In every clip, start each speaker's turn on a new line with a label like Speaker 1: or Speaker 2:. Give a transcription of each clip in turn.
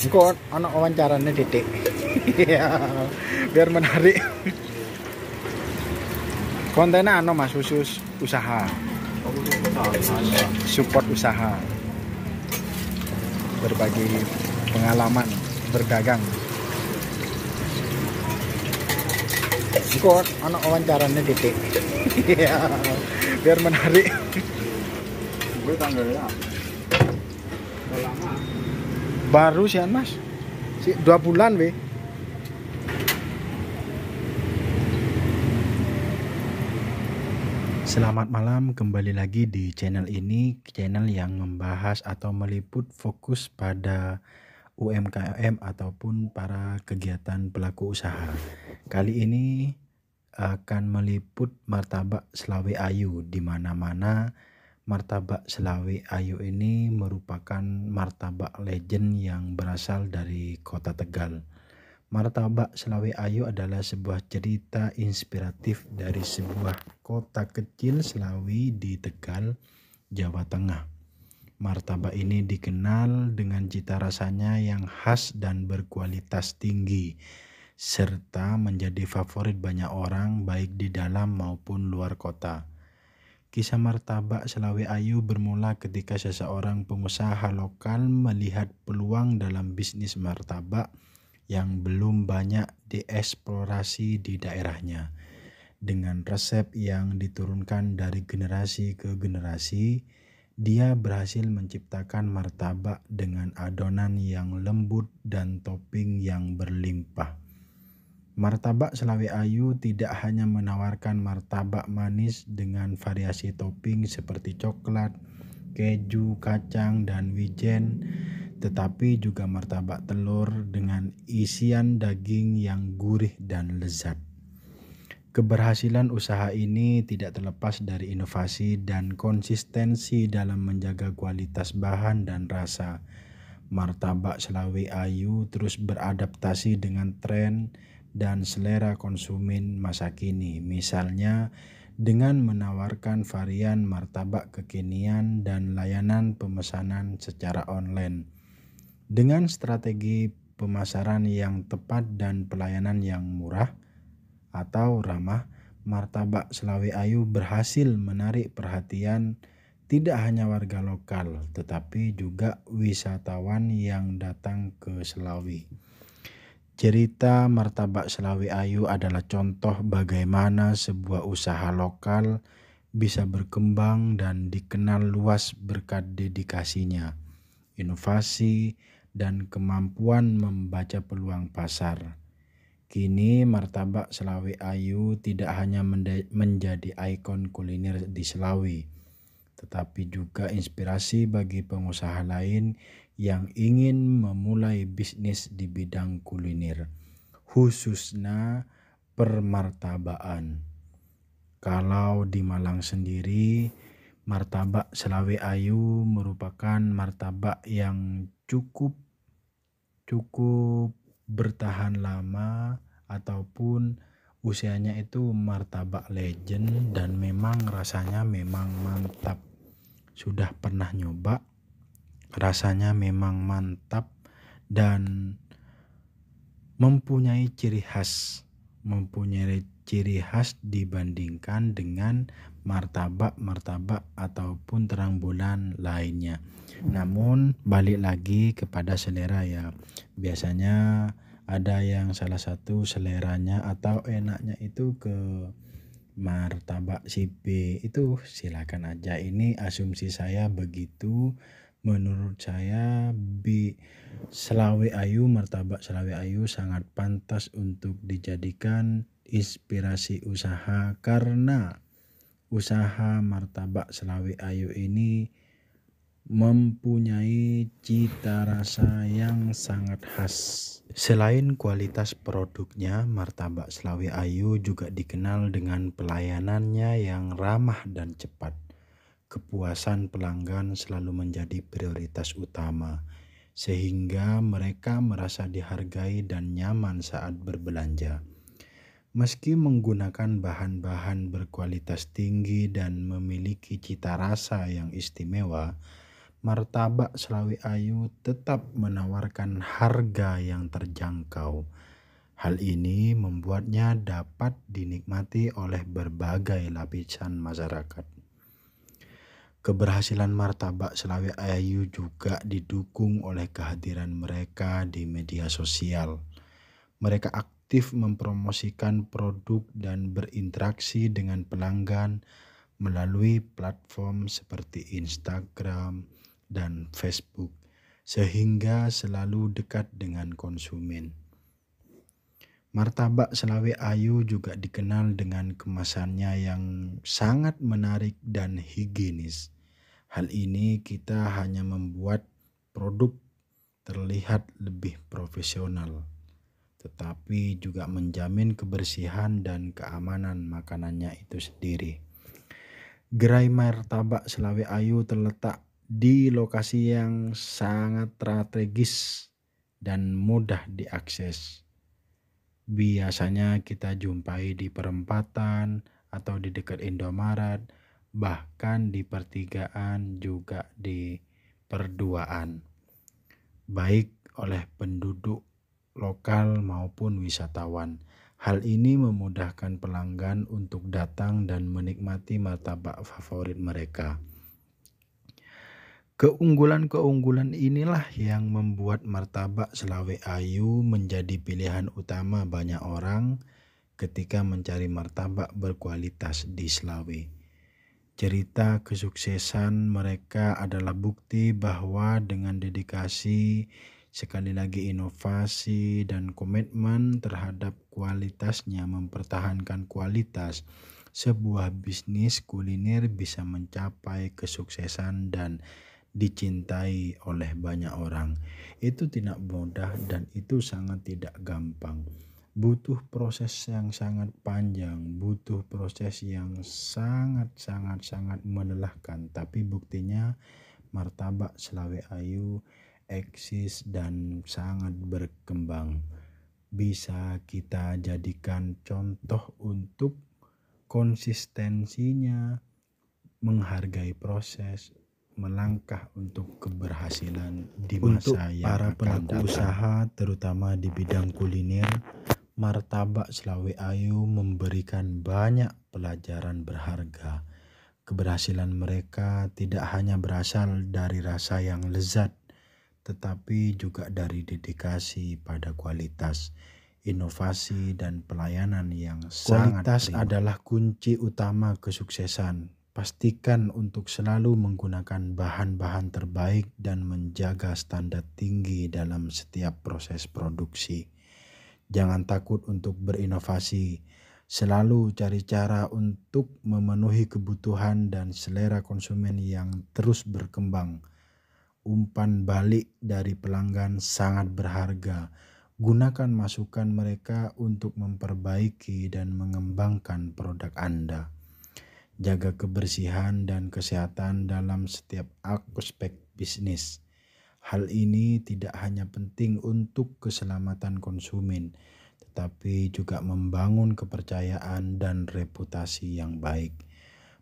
Speaker 1: Kok ono wawancaranya titik. Iya, biar menarik. Kontennya Mas khusus usaha. Support usaha. Berbagi pengalaman berdagang. Kok ono wawancaranya titik. Iya, biar menarik.
Speaker 2: Gue tanggalnya lama.
Speaker 1: Baru sih Mas. 2 bulan weh. Selamat malam, kembali lagi di channel ini, channel yang membahas atau meliput fokus pada UMKM ataupun para kegiatan pelaku usaha. Kali ini akan meliput martabak Selawe Ayu, di mana-mana martabak Selawe Ayu ini merupakan martabak legend yang berasal dari kota Tegal. Martabak Selawe Ayu adalah sebuah cerita inspiratif dari sebuah kota kecil Selawi di Tegal, Jawa Tengah. Martabak ini dikenal dengan cita rasanya yang khas dan berkualitas tinggi, serta menjadi favorit banyak orang baik di dalam maupun luar kota. Kisah martabak Selawe Ayu bermula ketika seseorang pengusaha lokal melihat peluang dalam bisnis martabak yang belum banyak dieksplorasi di daerahnya. Dengan resep yang diturunkan dari generasi ke generasi, dia berhasil menciptakan martabak dengan adonan yang lembut dan topping yang berlimpah. Martabak Selawe Ayu tidak hanya menawarkan martabak manis dengan variasi topping seperti coklat, keju, kacang, dan wijen, tetapi juga martabak telur dengan isian daging yang gurih dan lezat. Keberhasilan usaha ini tidak terlepas dari inovasi dan konsistensi dalam menjaga kualitas bahan dan rasa. Martabak Selawe Ayu terus beradaptasi dengan tren dan selera konsumen masa kini, misalnya dengan menawarkan varian martabak kekinian dan layanan pemesanan secara online. Dengan strategi pemasaran yang tepat dan pelayanan yang murah atau ramah, martabak Selawe Ayu berhasil menarik perhatian tidak hanya warga lokal, tetapi juga wisatawan yang datang ke Selawi. Cerita martabak Selawe Ayu adalah contoh bagaimana sebuah usaha lokal bisa berkembang dan dikenal luas berkat dedikasinya, inovasi, dan kemampuan membaca peluang pasar. Kini martabak Selawe Ayu tidak hanya menjadi ikon kuliner di Selawi, tetapi juga inspirasi bagi pengusaha lain yang ingin memulai bisnis di bidang kuliner, khususnya permartabaan. Kalau di Malang sendiri, martabak Selawe Ayu merupakan martabak yang cukup bertahan lama ataupun usianya itu martabak legend dan memang rasanya memang mantap. Sudah pernah nyoba, rasanya memang mantap dan mempunyai ciri khas dibandingkan dengan martabak ataupun terang bulan lainnya. Namun balik lagi kepada selera ya. Biasanya ada yang salah satu seleranya atau enaknya itu ke martabak si B, itu silakan aja, ini asumsi saya begitu. Menurut saya martabak Selawe Ayu sangat pantas untuk dijadikan inspirasi usaha karena usaha martabak Selawe Ayu ini mempunyai cita rasa yang sangat khas. Selain kualitas produknya, martabak Selawe Ayu juga dikenal dengan pelayanannya yang ramah dan cepat. Kepuasan pelanggan selalu menjadi prioritas utama, sehingga mereka merasa dihargai dan nyaman saat berbelanja. Meski menggunakan bahan-bahan berkualitas tinggi dan memiliki cita rasa yang istimewa, Martabak Selawi Ayu tetap menawarkan harga yang terjangkau. Hal ini membuatnya dapat dinikmati oleh berbagai lapisan masyarakat. Keberhasilan Martabak Selawi Ayu juga didukung oleh kehadiran mereka di media sosial. Mereka aktif mempromosikan produk dan berinteraksi dengan pelanggan melalui platform seperti Instagram dan Facebook, sehingga selalu dekat dengan konsumen. Martabak Selawi Ayu juga dikenal dengan kemasannya yang sangat menarik dan higienis. Hal ini kita hanya membuat produk terlihat lebih profesional, tetapi juga menjamin kebersihan dan keamanan makanannya itu sendiri. Gerai Martabak Selawi Ayu terletak di lokasi yang sangat strategis dan mudah diakses. Biasanya kita jumpai di perempatan atau di dekat Indomaret, bahkan di pertigaan juga di perduaan, baik oleh penduduk lokal maupun wisatawan. Hal ini memudahkan pelanggan untuk datang dan menikmati martabak favorit mereka. Keunggulan-keunggulan inilah yang membuat Martabak Selawi Ayu menjadi pilihan utama banyak orang ketika mencari martabak berkualitas di Selawi. Cerita kesuksesan mereka adalah bukti bahwa dengan dedikasi, sekali lagi inovasi, dan komitmen terhadap kualitasnya mempertahankan kualitas, sebuah bisnis kuliner bisa mencapai kesuksesan dan dicintai oleh banyak orang. Itu tidak mudah dan itu sangat tidak gampang. Butuh proses yang sangat panjang, butuh proses yang sangat melelahkan. Tapi buktinya Martabak Selawi Ayu eksis dan sangat berkembang. Bisa kita jadikan contoh untuk konsistensinya, menghargai proses, melangkah untuk keberhasilan di masa yang para pelaku usaha terutama di bidang kuliner. Martabak Selawi Ayu memberikan banyak pelajaran berharga. Keberhasilan mereka tidak hanya berasal dari rasa yang lezat, tetapi juga dari dedikasi pada kualitas, inovasi, dan pelayanan yang sangat kualitas adalah kunci utama kesuksesan. Pastikan untuk selalu menggunakan bahan-bahan terbaik dan menjaga standar tinggi dalam setiap proses produksi. Jangan takut untuk berinovasi. Selalu cari cara untuk memenuhi kebutuhan dan selera konsumen yang terus berkembang. Umpan balik dari pelanggan sangat berharga. Gunakan masukan mereka untuk memperbaiki dan mengembangkan produk Anda. Jaga kebersihan dan kesehatan dalam setiap aspek bisnis. Hal ini tidak hanya penting untuk keselamatan konsumen, tetapi juga membangun kepercayaan dan reputasi yang baik.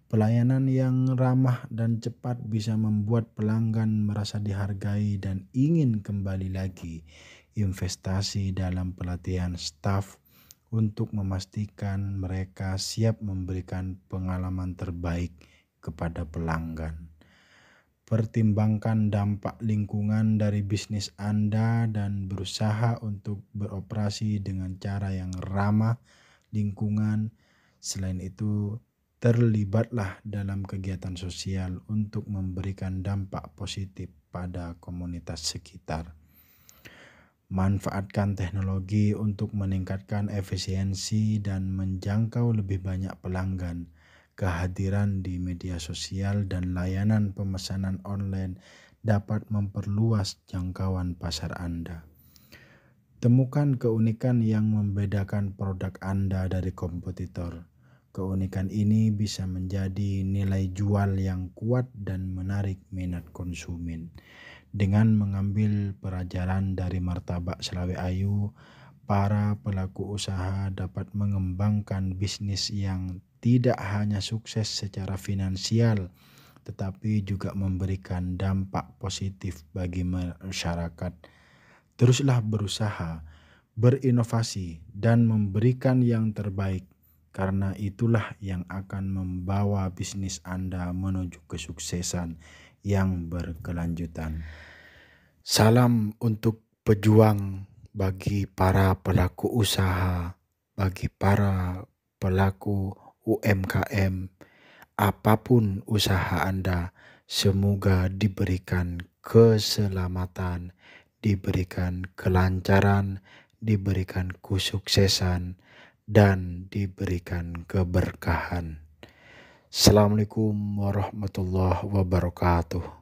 Speaker 1: Pelayanan yang ramah dan cepat bisa membuat pelanggan merasa dihargai dan ingin kembali lagi. Investasi dalam pelatihan staf untuk memastikan mereka siap memberikan pengalaman terbaik kepada pelanggan. Pertimbangkan dampak lingkungan dari bisnis Anda dan berusaha untuk beroperasi dengan cara yang ramah lingkungan. Selain itu, terlibatlah dalam kegiatan sosial untuk memberikan dampak positif pada komunitas sekitar. Manfaatkan teknologi untuk meningkatkan efisiensi dan menjangkau lebih banyak pelanggan. Kehadiran di media sosial dan layanan pemesanan online dapat memperluas jangkauan pasar Anda. Temukan keunikan yang membedakan produk Anda dari kompetitor. Keunikan ini bisa menjadi nilai jual yang kuat dan menarik minat konsumen. Dengan mengambil pelajaran dari Martabak Selawi Ayu, para pelaku usaha dapat mengembangkan bisnis yang tidak hanya sukses secara finansial, tetapi juga memberikan dampak positif bagi masyarakat. Teruslah berusaha, berinovasi, dan memberikan yang terbaik, karena itulah yang akan membawa bisnis Anda menuju kesuksesan yang berkelanjutan. Salam untuk pejuang bagi para pelaku usaha, bagi para pelaku UMKM, apapun usaha Anda, semoga diberikan keselamatan, diberikan kelancaran, diberikan kesuksesan, dan diberikan keberkahan. Assalamualaikum warahmatullahi wabarakatuh.